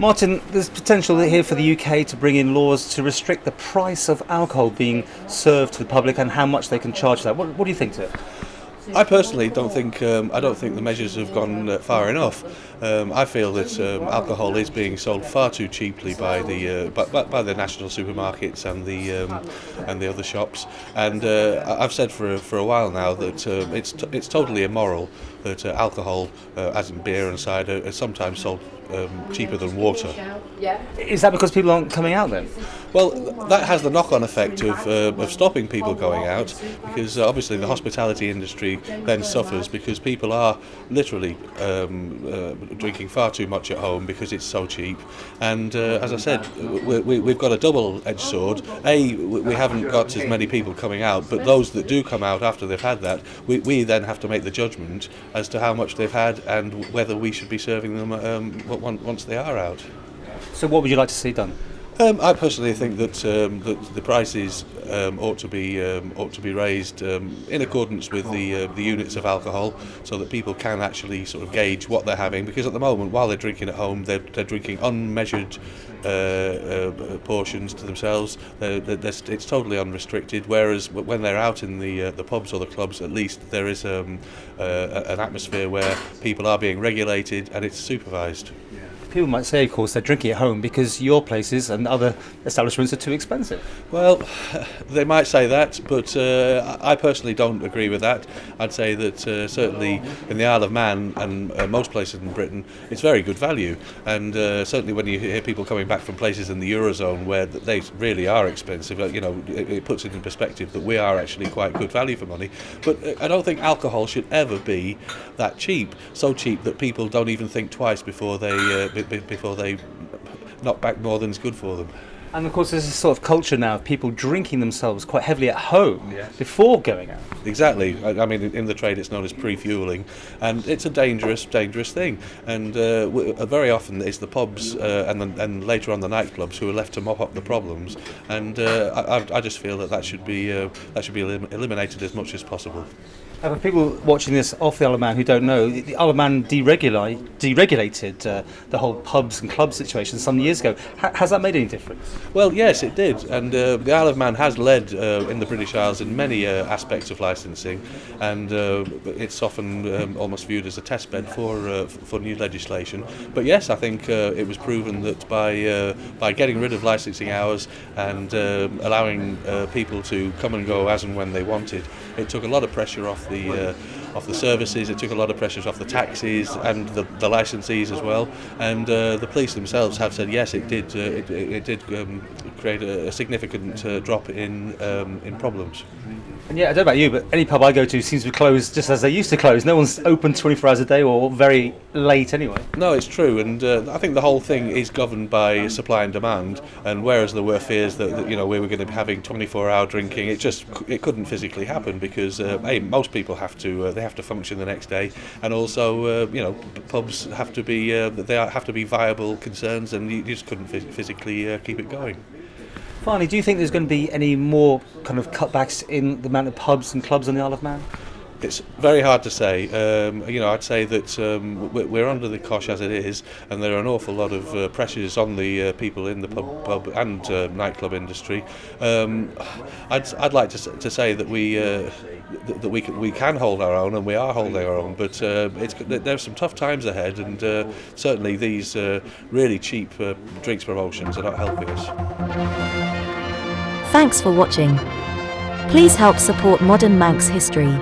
Martin, there's potential here for the UK to bring in laws to restrict the price of alcohol being served to the public and how much they can charge for that. What do you think to it? I personally don't think the measures have gone far enough. I feel that alcohol is being sold far too cheaply by the national supermarkets and the other shops. And I've said for a while now that it's totally immoral that alcohol, as in beer and cider, is sometimes sold cheaper than water. Is that because people aren't coming out then? Well, that has the knock-on effect of stopping people going out, because obviously the hospitality industry then suffers because people are literally drinking far too much at home because it's so cheap. And as I said, we've got a double-edged sword. We haven't got as many people coming out, but those that do come out after they've had that, we then have to make the judgment as to how much they've had and whether we should be serving them once they are out. So what would you like to see done? I personally think that the prices ought to be raised in accordance with the units of alcohol, so that people can actually sort of gauge what they're having. Because at the moment, while they're drinking at home, they're drinking unmeasured portions to themselves. It's totally unrestricted. Whereas when they're out in the pubs or the clubs, at least there is an atmosphere where people are being regulated and it's supervised. People might say, of course, they're drinking at home because your places and other establishments are too expensive. Well, they might say that, but I personally don't agree with that. I'd say that certainly in the Isle of Man and most places in Britain, it's very good value. And certainly when you hear people coming back from places in the Eurozone where they really are expensive, it puts it in perspective that we are actually quite good value for money. But I don't think alcohol should ever be that cheap, so cheap that people don't even think twice before they knock back more than's good for them. And of course there's this sort of culture now of people drinking themselves quite heavily at home before going out. Exactly. I mean, in the trade it's known as pre-fueling, and it's a dangerous thing. And very often it's the pubs and later on the nightclubs who are left to mop up the problems. And I just feel that should be eliminated as much as possible. For people watching this off the Isle of Man who don't know, the Isle of Man deregulated the whole pubs and club situation some years ago. Has that made any difference? Well, yes, it did. And the Isle of Man has led in the British Isles in many aspects of licensing, and it's often almost viewed as a testbed for new legislation. But yes, I think it was proven that by getting rid of licensing hours and allowing people to come and go as and when they wanted, it took a lot of pressure off the services. It took a lot of pressures off the taxis and the licensees as well. And the police themselves have said yes, it did create a significant drop in problems. And yeah, I don't know about you, but any pub I go to seems to be closed just as they used to close. No one's open 24 hours a day or very late anyway. No, it's true, and I think the whole thing is governed by supply and demand. And whereas there were fears that we were going to be having 24-hour drinking, it couldn't physically happen because most people have to function the next day, and also pubs have to be viable concerns, and you just couldn't physically keep it going. Finally, do you think there's going to be any more kind of cutbacks in the amount of pubs and clubs on the Isle of Man? It's very hard to say. I'd say that we're under the cosh as it is, and there are an awful lot of pressures on the people in the pub and nightclub industry. I'd like to say that we can hold our own, and we are holding our own. But there's some tough times ahead, and certainly these really cheap drinks promotions are not helping us. Thanks for watching. Please help support Modern Manx History